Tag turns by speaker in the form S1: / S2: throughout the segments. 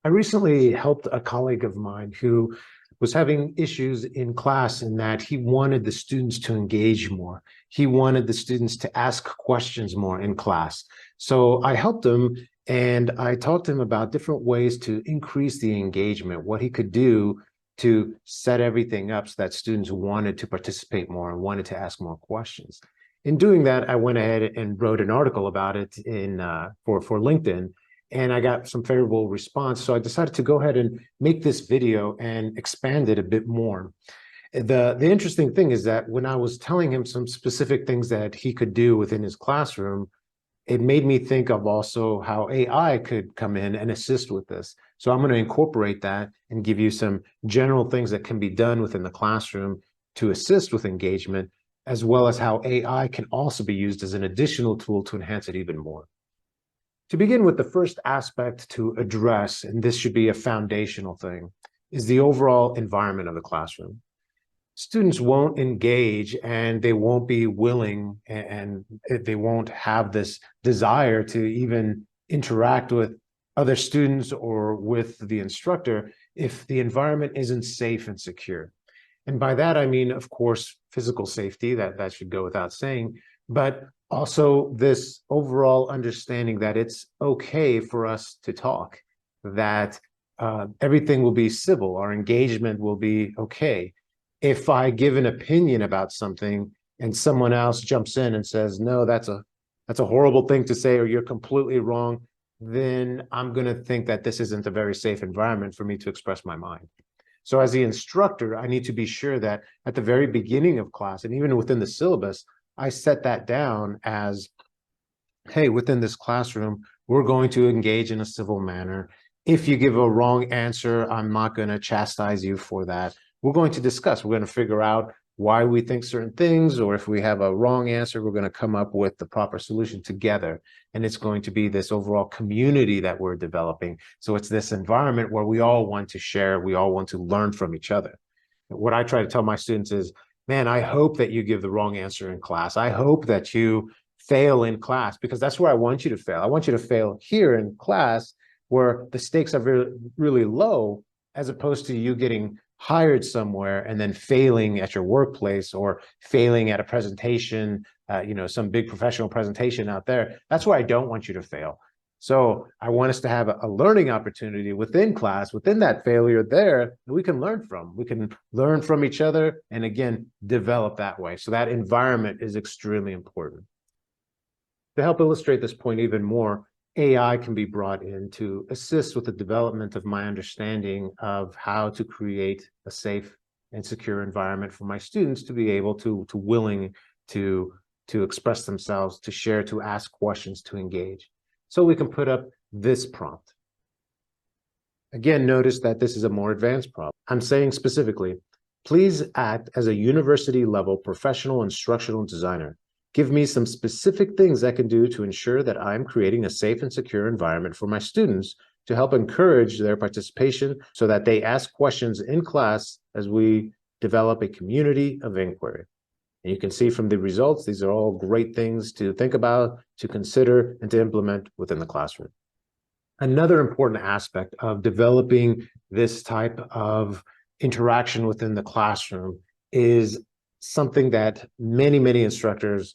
S1: I recently helped a colleague of mine who was having issues in class in that he wanted the students to engage more. He wanted the students to ask questions more in class. So I helped him and I talked to him about different ways to increase the engagement, what he could do to set everything up so that students wanted to participate more and wanted to ask more questions. In doing that, I went ahead and wrote an article about it for LinkedIn, and I got some favorable response. So I decided to go ahead and make this video and expand it a bit more. The interesting thing is that when I was telling him some specific things that he could do within his classroom, it made me think of also how AI could come in and assist with this. So I'm going to incorporate that and give you some general things that can be done within the classroom to assist with engagement, as well as how AI can also be used as an additional tool to enhance it even more. To begin with, the first aspect to address, and this should be a foundational thing, is the overall environment of the classroom. Students won't engage and they won't be willing and they won't have this desire to even interact with other students or with the instructor if the environment isn't safe and secure. And by that, I mean, of course, physical safety, that should go without saying, but also this overall understanding that it's okay for us to talk, that everything will be civil, our engagement will be okay. If I give an opinion about something and someone else jumps in and says, no, that's a horrible thing to say, or you're completely wrong, then I'm going to think that this isn't a very safe environment for me to express my mind. So as the instructor, I need to be sure that at the very beginning of class, and even within the syllabus, I set that down as, hey, within this classroom, we're going to engage in a civil manner. If you give a wrong answer, I'm not going to chastise you for that. We're going to discuss. We're going to figure out why we think certain things, or if we have a wrong answer, we're going to come up with the proper solution together. And it's going to be this overall community that we're developing. So it's this environment where we all want to share, we all want to learn from each other. What I try to tell my students is, man, I hope that you give the wrong answer in class. I hope that you fail in class, because that's where I want you to fail. I want you to fail here in class where the stakes are really, really low, as opposed to you getting hired somewhere and then failing at your workplace or failing at a presentation, some big professional presentation out there. That's where I don't want you to fail. So I want us to have a learning opportunity within class, within that failure there, that we can learn from. We can learn from each other and, again, develop that way. So that environment is extremely important. To help illustrate this point even more, AI can be brought in to assist with the development of my understanding of how to create a safe and secure environment for my students to be able to willing to express themselves, to share, to ask questions, to engage. So we can put up this prompt. Again, notice that this is a more advanced prompt. I'm saying specifically, please act as a university-level professional instructional designer. Give me some specific things I can do to ensure that I'm creating a safe and secure environment for my students to help encourage their participation so that they ask questions in class as we develop a community of inquiry. And you can see from the results, these are all great things to think about, to consider, and to implement within the classroom. Another important aspect of developing this type of interaction within the classroom is something that many instructors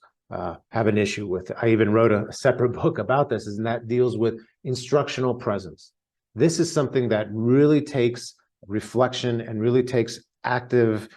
S1: have an issue with. I even wrote a separate book about this, and that deals with instructional presence. This is something that really takes reflection and really takes active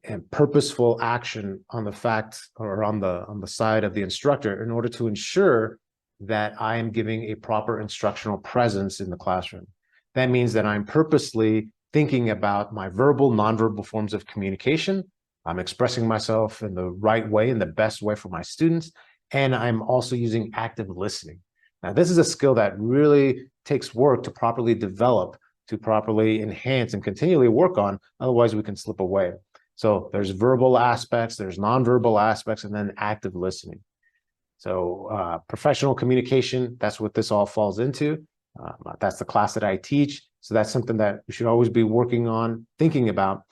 S1: and purposeful action on the fact or on the side of the instructor in order to ensure that I am giving a proper instructional presence in the classroom. That means that I'm purposely thinking about my verbal, nonverbal forms of communication. I'm expressing myself in the right way, in the best way for my students, and I'm also using active listening. Now, this is a skill that really takes work to properly develop, to properly enhance and continually work on, otherwise we can slip away. So there's verbal aspects, there's nonverbal aspects, and then active listening. So professional communication, that's what this all falls into. That's the class that I teach. So that's something that we should always be working on, thinking about.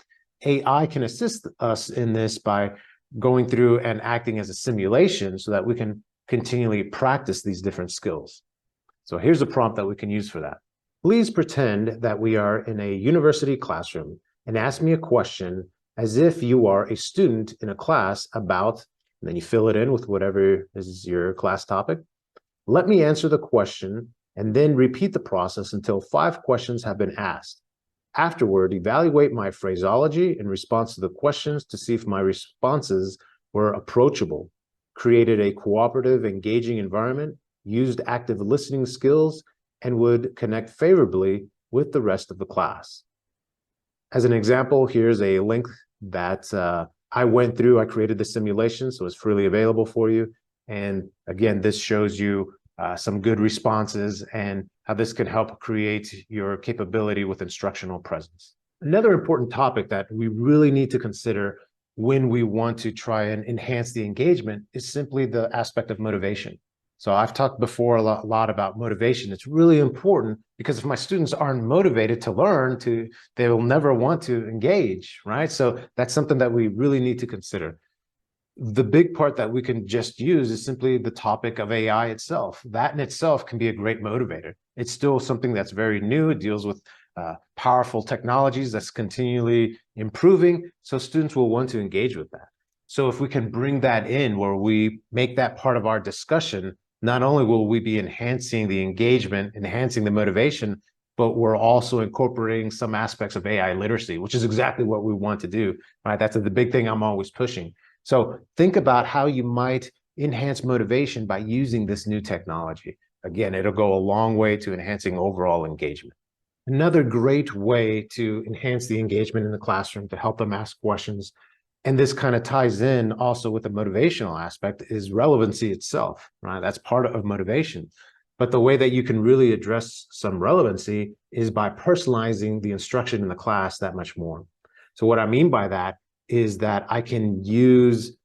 S1: AI can assist us in this by going through and acting as a simulation so that we can continually practice these different skills. So here's a prompt that we can use for that. Please pretend that we are in a university classroom and ask me a question as if you are a student in a class about, and then you fill it in with whatever is your class topic. Let me answer the question and then repeat the process until 5 questions have been asked. Afterward, evaluate my phraseology in response to the questions to see if my responses were approachable, created a cooperative, engaging environment, used active listening skills, and would connect favorably with the rest of the class. As an example, here's a link that I went through. I created the simulation, so it's freely available for you. And again, this shows you some good responses and how this can help create your capability with instructional presence. Another important topic that we really need to consider when we want to try and enhance the engagement is simply the aspect of motivation. So I've talked before a lot about motivation. It's really important because if my students aren't motivated to learn, they will never want to engage, right? So that's something that we really need to consider. The big part that we can just use is simply the topic of AI itself. That in itself can be a great motivator. It's still something that's very new. It deals with powerful technologies that's continually improving. So students will want to engage with that. So if we can bring that in where we make that part of our discussion, not only will we be enhancing the engagement, enhancing the motivation, but we're also incorporating some aspects of AI literacy, which is exactly what we want to do, right? That's the big thing I'm always pushing. So think about how you might enhance motivation by using this new technology. Again, it'll go a long way to enhancing overall engagement. Another great way to enhance the engagement in the classroom to help them ask questions, and this kind of ties in also with the motivational aspect, is relevancy itself, right? That's part of motivation. But the way that you can really address some relevancy is by personalizing the instruction in the class that much more. So what I mean by that is that I can use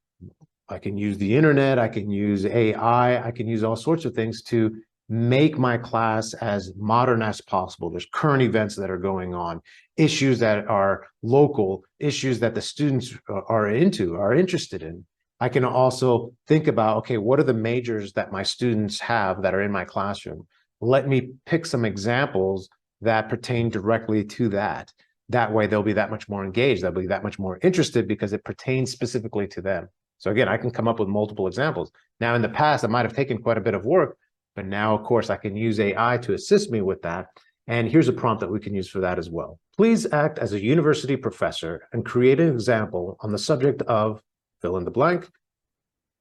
S1: the internet, I can use AI, I can use all sorts of things to make my class as modern as possible. There's current events that are going on, issues that are local, issues that the students are interested in. I can also think about, okay, what are the majors that my students have that are in my classroom? Let me pick some examples that pertain directly to that. That way they'll be that much more engaged, they'll be that much more interested because it pertains specifically to them. So again, I can come up with multiple examples. Now in the past, it might have taken quite a bit of work, but now of course I can use AI to assist me with that. And here's a prompt that we can use for that as well. Please act as a university professor and create an example on the subject of fill in the blank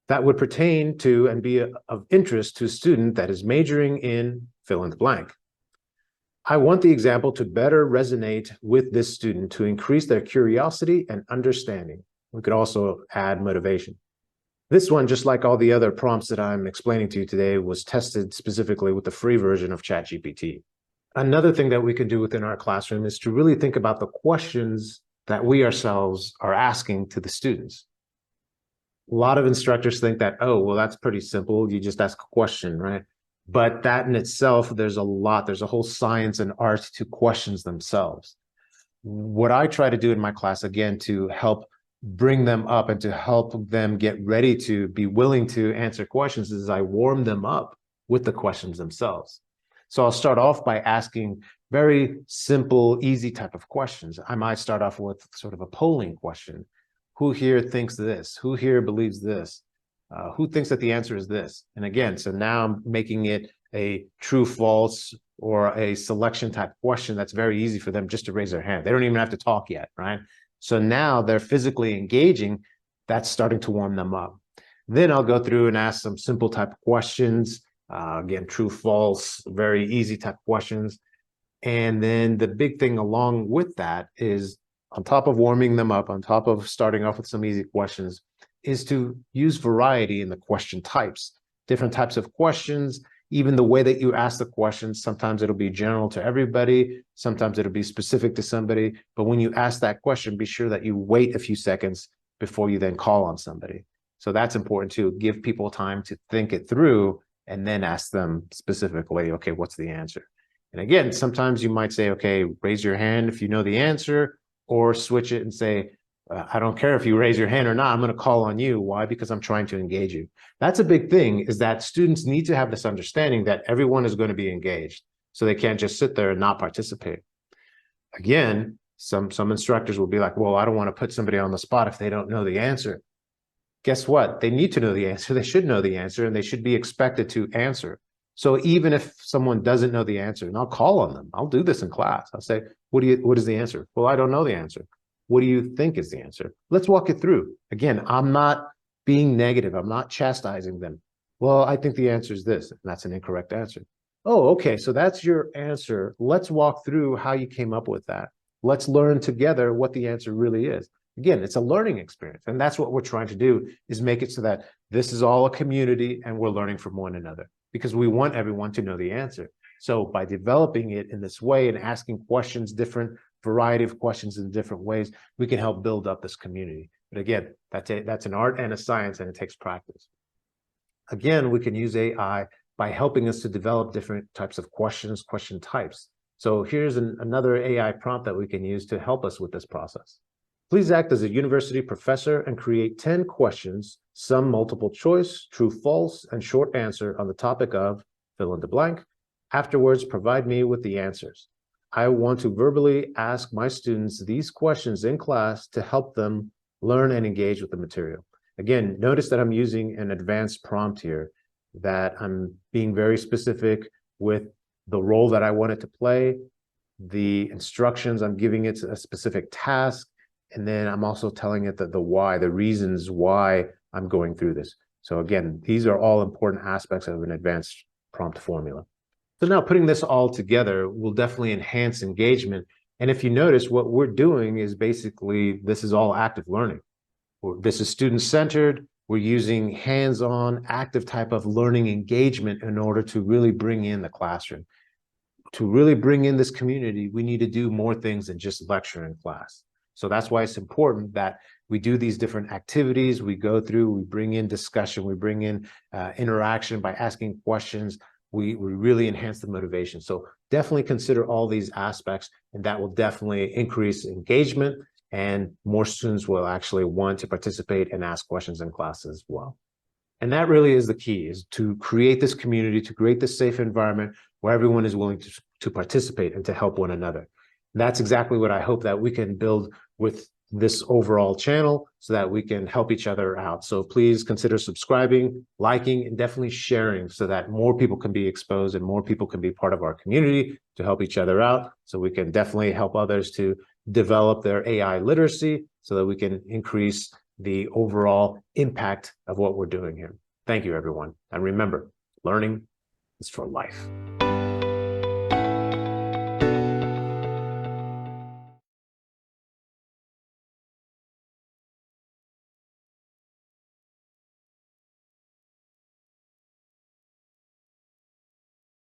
S1: that would pertain to and be of interest to a student that is majoring in fill in the blank. I want the example to better resonate with this student to increase their curiosity and understanding. We could also add motivation. This one, just like all the other prompts that I'm explaining to you today, was tested specifically with the free version of ChatGPT. Another thing that we can do within our classroom is to really think about the questions that we ourselves are asking to the students. A lot of instructors think that, oh, well, that's pretty simple. You just ask a question, right? But that in itself, there's a whole science and art to questions themselves. What I try to do in my class, again, to help bring them up and to help them get ready to be willing to answer questions, is I warm them up with the questions themselves. So I'll start off by asking very simple, easy type of questions. I might start off with sort of a polling question. Who here thinks this? Who here believes this? Who thinks that the answer is this? And again, so now I'm making it a true, false, or a selection type question that's very easy for them just to raise their hand. They don't even have to talk yet, right? So now they're physically engaging. That's starting to warm them up. Then I'll go through and ask some simple type of questions. Again, true, false, very easy type questions. And then the big thing along with that is, on top of warming them up, on top of starting off with some easy questions, is to use variety in the question types, different types of questions, even the way that you ask the questions. Sometimes it'll be general to everybody, sometimes it'll be specific to somebody. But when you ask that question, be sure that you wait a few seconds before you then call on somebody. So that's important too. Give people time to think it through and then ask them specifically, okay, what's the answer? And again, sometimes you might say, okay, raise your hand if you know the answer, or switch it and say, I don't care if you raise your hand or not, I'm going to call on you. Why? Because I'm trying to engage you. That's a big thing, is that students need to have this understanding that everyone is going to be engaged. So they can't just sit there and not participate. Again, some instructors will be like, well, I don't want to put somebody on the spot if they don't know the answer. Guess what? They need to know the answer. They should know the answer, and they should be expected to answer. So even if someone doesn't know the answer, and I'll call on them, I'll do this in class. I'll say, what is the answer? Well, I don't know the answer. What do you think is the answer? Let's walk it through. Again, I'm not being negative. I'm not chastising them. Well, I think the answer is this, and that's an incorrect answer. Oh, okay, so that's your answer. Let's walk through how you came up with that. Let's learn together what the answer really is. Again, it's a learning experience, and that's what we're trying to do, is make it so that this is all a community and we're learning from one another, because we want everyone to know the answer. So by developing it in this way and asking questions, different variety of questions in different ways, we can help build up this community. But again, that's an art and a science, and it takes practice. Again, we can use AI by helping us to develop different types of questions, question types. So here's another AI prompt that we can use to help us with this process. Please act as a university professor and create 10 questions, some multiple choice, true, false, and short answer on the topic of fill in the blank. Afterwards, provide me with the answers. I want to verbally ask my students these questions in class to help them learn and engage with the material. Again, notice that I'm using an advanced prompt here, that I'm being very specific with the role that I want it to play, the instructions, I'm giving it a specific task, and then I'm also telling it that the why, the reasons why I'm going through this. So again, these are all important aspects of an advanced prompt formula. So now putting this all together will definitely enhance engagement. And if you notice, what we're doing is basically, this is all active learning. This is student-centered. We're using hands-on, active type of learning engagement in order to really bring in the classroom. To really bring in this community, we need to do more things than just lecture in class. So that's why it's important that we do these different activities. We go through, we bring in discussion, we bring in interaction by asking questions. We really enhance the motivation. So definitely consider all these aspects, and that will definitely increase engagement, and more students will actually want to participate and ask questions in class as well. And that really is the key, is to create this community, to create this safe environment where everyone is willing to participate and to help one another. And that's exactly what I hope that we can build with this overall channel, so that we can help each other out. So please consider subscribing, liking, and definitely sharing, so that more people can be exposed and more people can be part of our community to help each other out. So we can definitely help others to develop their AI literacy, so that we can increase the overall impact of what we're doing here. Thank you, everyone. And remember, learning is for life.